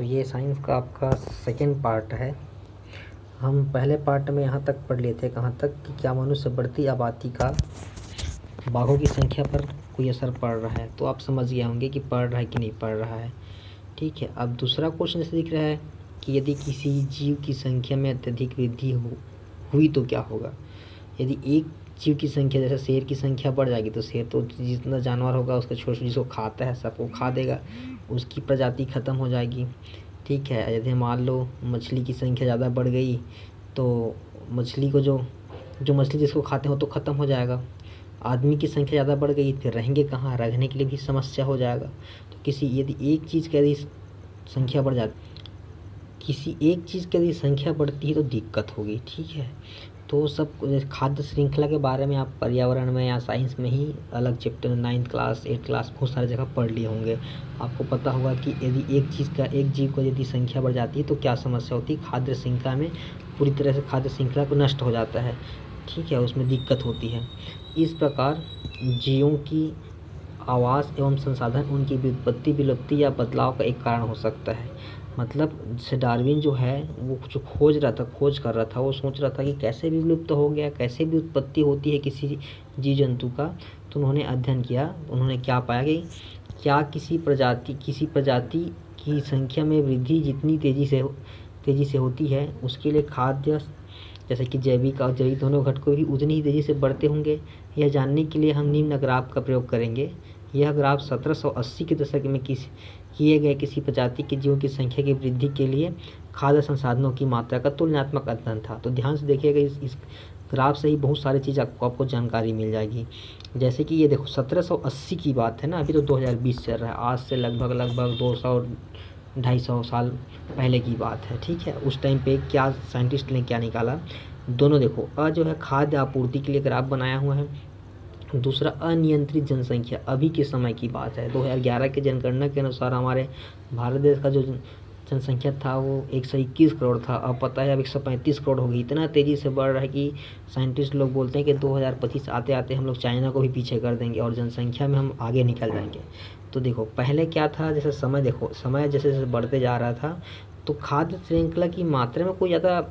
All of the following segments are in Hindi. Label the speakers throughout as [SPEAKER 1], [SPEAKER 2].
[SPEAKER 1] तो ये साइंस का आपका सेकेंड पार्ट है। हम पहले पार्ट में यहाँ तक पढ़ लिए थे, कहाँ तक कि क्या मनुष्य बढ़ती आबादी का बाघों की संख्या पर कोई असर पड़ रहा है। तो आप समझ गए होंगे कि पड़ रहा है कि नहीं पड़ रहा है। ठीक है, अब दूसरा क्वेश्चन जैसे दिख रहा है कि यदि किसी जीव की संख्या में अत्यधिक वृद्धि हुई तो क्या होगा। यदि एक जीव की संख्या, जैसे शेर की संख्या बढ़ जाएगी तो शेर तो जितना जानवर होगा उसका छोड़ जिसको खाता है सबको खा देगा, उसकी प्रजाति खत्म हो जाएगी। ठीक है, यदि मान लो मछली की संख्या ज़्यादा बढ़ गई तो मछली को जो मछली जिसको खाते हैं वो तो ख़त्म हो जाएगा। आदमी की संख्या ज़्यादा बढ़ गई फिर रहेंगे कहाँ, रहने के लिए भी समस्या हो जाएगा। तो यदि एक चीज़ की यदि संख्या बढ़ जाती, किसी एक चीज़ की यदि संख्या बढ़ती है तो दिक्कत होगी। ठीक है, तो सब खाद्य श्रृंखला के बारे में आप पर्यावरण में या साइंस में ही अलग chapter 9th class 8th class बहुत सारी जगह पढ़ लिए होंगे। आपको पता होगा कि यदि एक जीव को यदि संख्या बढ़ जाती है तो क्या समस्या होती है। खाद्य श्रृंखला में पूरी तरह से खाद्य श्रृंखला को नष्ट हो जाता है। ठीक है, उसमें दिक्कत होती है। इस प्रकार जीवों की आवास एवं संसाधन, उनकी व्युत्पत्ति, विलुप्ति या बदलाव का एक कारण हो सकता है। मतलब जैसे डार्विन जो है वो जो खोज कर रहा था, वो सोच रहा था कि कैसे भी विलुप्त हो गया, कैसे भी उत्पत्ति होती है किसी जीव जंतु का। तो उन्होंने अध्ययन किया, उन्होंने क्या पाया कि क्या किसी प्रजाति की संख्या में वृद्धि जितनी तेज़ी से होती है उसके लिए खाद्य, जैसे कि जैविक और जैविक दोनों घटकों भी उतनी ही तेज़ी से बढ़ते होंगे। यह जानने के लिए हम निम्न ग्राफ का प्रयोग करेंगे। यह ग्राफ 1780 के दशक में किए गए किसी प्रजाति के जीवों की संख्या की वृद्धि के लिए खाद्य संसाधनों की मात्रा का तुलनात्मक अध्ययन था। तो ध्यान से देखिएगा, इस ग्राफ से ही बहुत सारी चीज़ आपको जानकारी मिल जाएगी। जैसे कि ये देखो 1780 की बात है ना, अभी तो 2020 चल रहा है, आज से लगभग 200-250 साल पहले की बात है। ठीक है, उस टाइम पे क्या साइंटिस्ट ने क्या निकाला, दोनों देखो। जो है खाद्य आपूर्ति के लिए ग्राफ बनाया हुआ है, दूसरा अनियंत्रित जनसंख्या, अभी के समय की बात है। 2011 की जनगणना के अनुसार हमारे भारत देश का जो जनसंख्या था वो 121 करोड़ था। अब पता है अब 135 करोड़ हो गई। इतना तेज़ी से बढ़ रहा है कि साइंटिस्ट लोग बोलते हैं कि 2025 आते आते हम लोग चाइना को भी पीछे कर देंगे और जनसंख्या में हम आगे निकल जाएंगे। तो देखो पहले क्या था, जैसे समय देखो, समय जैसे जैसे बढ़ते जा रहा था तो खाद्य श्रृंखला की मात्रा में कोई ज़्यादा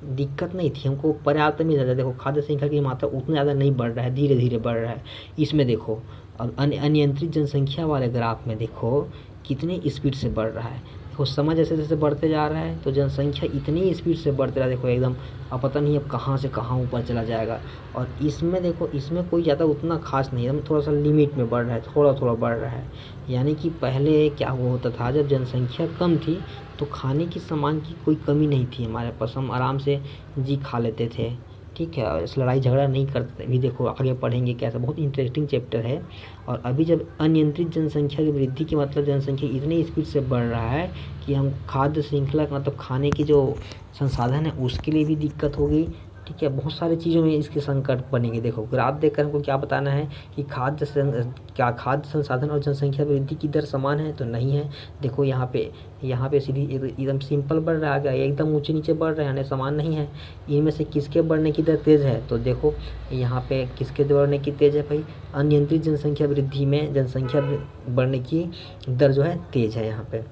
[SPEAKER 1] दिक्कत नहीं थी, हमको पर्याप्त मिल जाता है। देखो खाद्य श्रृंखला की मात्रा उतना ज़्यादा नहीं बढ़ रहा है, धीरे धीरे बढ़ रहा है। इसमें देखो अब अनियंत्रित जनसंख्या वाले ग्राफ में देखो कितनी स्पीड से बढ़ रहा है। देखो समय जैसे जैसे बढ़ते जा रहा है तो जनसंख्या इतनी स्पीड से बढ़ते रहा है, देखो एकदम अब पता नहीं अब कहाँ से कहाँ ऊपर चला जाएगा। और इसमें देखो, इसमें कोई ज़्यादा उतना खास नहीं है, थोड़ा सा लिमिट में बढ़ रहा है, थोड़ा थोड़ा बढ़ रहा है। यानी कि पहले क्या हुआ होता था, जब जनसंख्या कम थी तो खाने की सामान की कोई कमी नहीं थी हमारे पास, हम आराम से जी खा लेते थे। ठीक है, इस लड़ाई झगड़ा नहीं करते। अभी देखो आगे पढ़ेंगे कैसा, बहुत इंटरेस्टिंग चैप्टर है। और अभी जब अनियंत्रित जनसंख्या की वृद्धि की मतलब जनसंख्या इतनी स्पीड से बढ़ रहा है कि हम खाद्य श्रृंखला मतलब खाने की जो संसाधन है उसके लिए भी दिक्कत होगी। ठीक है, बहुत सारी चीज़ों में इसके संकट बनेंगे। देखो ग्राफ देखकर हमको क्या बताना है कि खाद्य संसाधन और जनसंख्या वृद्धि की दर समान है, तो नहीं है। देखो यहाँ पे सीधी एकदम सिंपल बढ़ रहा है, एकदम ऊंचे नीचे बढ़ रहे हैं, समान नहीं है। इनमें से किसके बढ़ने की दर तेज़ है, तो देखो यहाँ पे किसके बढ़ने की तेज़ है भाई, अनियंत्रित जनसंख्या वृद्धि में जनसंख्या बढ़ने की दर जो है तेज़ है यहाँ पे।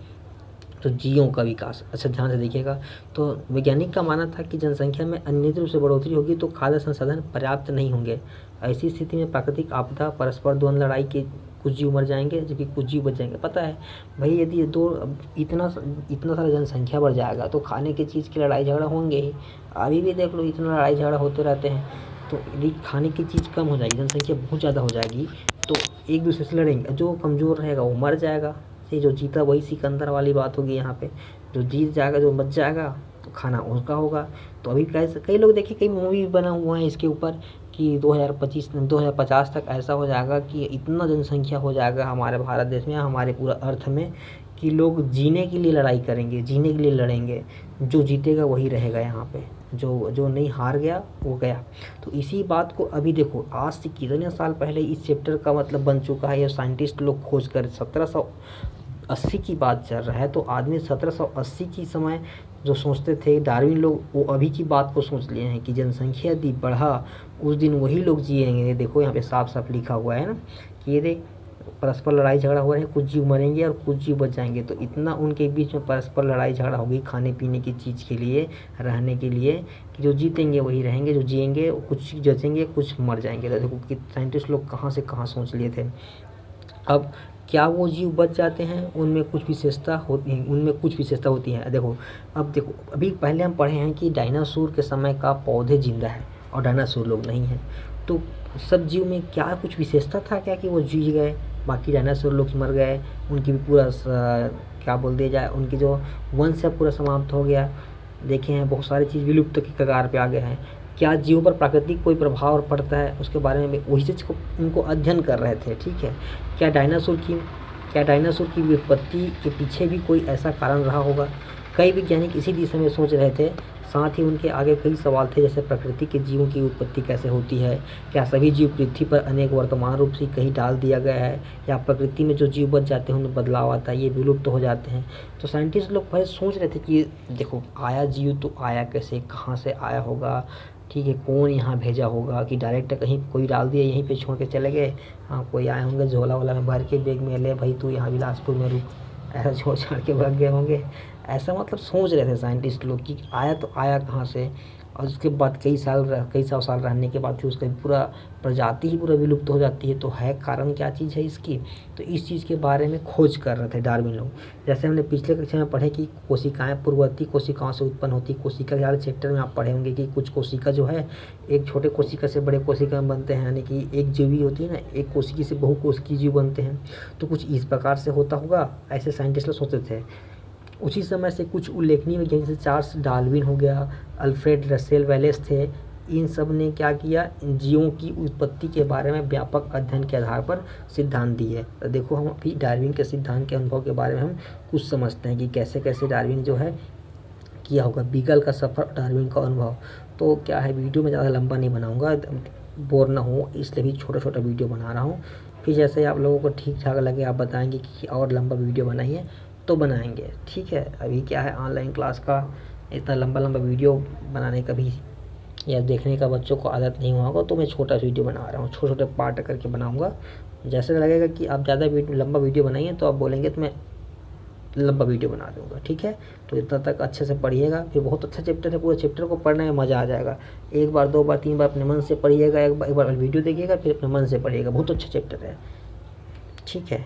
[SPEAKER 1] तो जीवों का विकास, अच्छा ध्यान से देखिएगा। तो वैज्ञानिक का मानना था कि जनसंख्या में अनियमित रूप से बढ़ोतरी होगी तो खाद्य संसाधन पर्याप्त नहीं होंगे। ऐसी स्थिति में प्राकृतिक आपदा, परस्पर द्वंद्व, लड़ाई के कुछ जीव मर जाएंगे जबकि कुछ जीव बच जाएंगे। पता है भाई, यदि इतना सारा जनसंख्या बढ़ जाएगा तो खाने की चीज़ की लड़ाई झगड़ा होंगे ही। अभी भी देख लो इतना लड़ाई झगड़ा होते रहते हैं। तो यदि खाने की चीज़ कम हो जाएगी, जनसंख्या बहुत ज़्यादा हो जाएगी तो एक दूसरे से लड़ेंगे, जो कमज़ोर रहेगा वो मर जाएगा, जो जीता वही सिकंदर वाली बात होगी यहाँ पे। जो जीत जाएगा, जो बच जाएगा तो खाना उसका होगा। तो अभी कई लोग देखिए, कई मूवी बना हुआ है इसके ऊपर कि 2050 तक ऐसा हो जाएगा कि इतना जनसंख्या हो जाएगा हमारे भारत देश में, हमारे पूरा अर्थ में, कि लोग जीने के लिए लड़ाई करेंगे, जीने के लिए लड़ेंगे। जो जीतेगा वही रहेगा यहाँ पे, जो नहीं हार गया वो गया। तो इसी बात को अभी देखो आज से कितने साल पहले इस चैप्टर का मतलब बन चुका है, ये साइंटिस्ट लोग खोज कर 1780 की बात चल रहा है। तो आदमी 1780 की समय जो सोचते थे डार्विन लोग, वो अभी की बात को सोच लिए हैं कि जनसंख्या यदि बढ़ा उस दिन वही लोग जिएंगे। देखो यहाँ पे साफ साफ लिखा हुआ है ना कि ये देख परस्पर लड़ाई झगड़ा हो रहे हैं, कुछ जीव मरेंगे और कुछ जीव बच जाएंगे। तो इतना उनके बीच में परस्पर लड़ाई झगड़ा होगी खाने पीने की चीज़ के लिए, रहने के लिए, कि जो जीतेंगे वही रहेंगे, जो जिएंगे कुछ जचेंगे कुछ मर जाएंगे। तो देखो कि साइंटिस्ट लोग कहाँ से कहाँ सोच लिए थे। अब क्या वो जीव बच जाते हैं, उनमें कुछ विशेषता होती है, देखो अब देखो, अभी पहले हम पढ़े हैं कि डायनासोर के समय का पौधे जिंदा है और डायनासोर लोग नहीं हैं। तो सब जीव में क्या कुछ विशेषता था क्या कि वो जी गए, बाकी डायनासोर लोग मर गए, उनकी भी पूरा क्या बोल दिया जाए, उनकी जो वंश है पूरा समाप्त हो गया। देखे हैं बहुत सारी चीज़ विलुप्त की कगार पे आ गए हैं। क्या जीवों पर प्राकृतिक कोई प्रभाव पड़ता है उसके बारे में वही चीज़ को उनको अध्ययन कर रहे थे। ठीक है, क्या डायनासोर की विपत्ति के पीछे भी कोई ऐसा कारण रहा होगा। कई वैज्ञानिक इसी दिशा में सोच रहे थे। साथ ही उनके आगे कई सवाल थे, जैसे प्रकृति के जीवों की उत्पत्ति कैसे होती है, क्या सभी जीव पृथ्वी पर अनेक वर्तमान रूप से कहीं डाल दिया गया है, या प्रकृति में जो जीव बच जाते हैं उनमें बदलाव आता है, ये विलुप्त हो जाते हैं। तो साइंटिस्ट लोग पहले सोच रहे थे कि देखो आया जीव तो आया कैसे, कहाँ से आया होगा, ठीक है, कौन यहाँ भेजा होगा, कि डायरेक्ट कहीं कोई डाल दिया यहीं पे छोड़ के चले गए। हाँ, कोई आए होंगे झोला वोला में भर के बैग में, ले भाई तू यहाँ बिलासपुर में रुक, ऐसा छोड़ छाड़ के भाग गए होंगे। ऐसा मतलब सोच रहे थे साइंटिस्ट लोग कि आया तो आया कहाँ से, और उसके बाद कई सौ साल रहने के बाद फिर उसका पूरा प्रजाति ही पूरा विलुप्त हो जाती है। तो है कारण क्या चीज़ है इसकी, तो इस चीज़ के बारे में खोज कर रहे थे डार्विन लोग। जैसे हमने पिछले कक्षा में पढ़े कि कोशिकाएं पूर्ववर्ती कोशिकाओं से उत्पन्न होती। कोशिका के हर चैप्टर में आप पढ़े होंगे कि कुछ कोशिका जो है एक छोटे कोशिका से बड़े कोशिका में बनते हैं, यानी कि एक जीवी होती है ना, एक कोशिकी से बहुकोशिकीय जीव बनते हैं। तो कुछ इस प्रकार से होता होगा, ऐसे साइंटिस्ट लोग सोचते थे। उसी समय से कुछ उल्लेखनीय वैज्ञानिक जैसे चार्ल्स डार्विन हो गया, अल्फ्रेड रसेल वेलेस थे, इन सब ने क्या किया, जीवों की उत्पत्ति के बारे में व्यापक अध्ययन के आधार पर सिद्धांत दिए। तो देखो हम अभी डार्विन के सिद्धांत के अनुभव के बारे में हम कुछ समझते हैं कि कैसे कैसे डार्विन जो है किया होगा। बीगल का सफ़र, डार्विन का अनुभव। तो क्या है, वीडियो में ज़्यादा लंबा नहीं बनाऊँगा, बोर ना हो इसलिए भी छोटा छोटा वीडियो बना रहा हूँ। फिर जैसे आप लोगों को ठीक ठाक लगे आप बताएंगे कि और लंबा वीडियो बनाइए तो बनाएंगे। ठीक है, अभी क्या है ऑनलाइन क्लास का इतना लंबा वीडियो बनाने का भी या देखने का बच्चों को आदत नहीं हुआ होगा, तो मैं छोटा वीडियो बना रहा हूँ, छोटे छोटे पार्ट करके बनाऊँगा। जैसे लगेगा कि आप ज़्यादा लंबा वीडियो बनाइए तो आप बोलेंगे तो मैं लंबा वीडियो बना दूँगा। ठीक है, तो इतना तक अच्छे से पढ़िएगा। फिर बहुत अच्छा चैप्टर है, पूरे चैप्टर को पढ़ने में मज़ा आ जाएगा। एक बार 2 बार 3 बार अपने मन से पढ़िएगा, एक बार वीडियो देखिएगा, फिर अपने मन से पढ़िएगा। बहुत अच्छा चैप्टर है। ठीक है।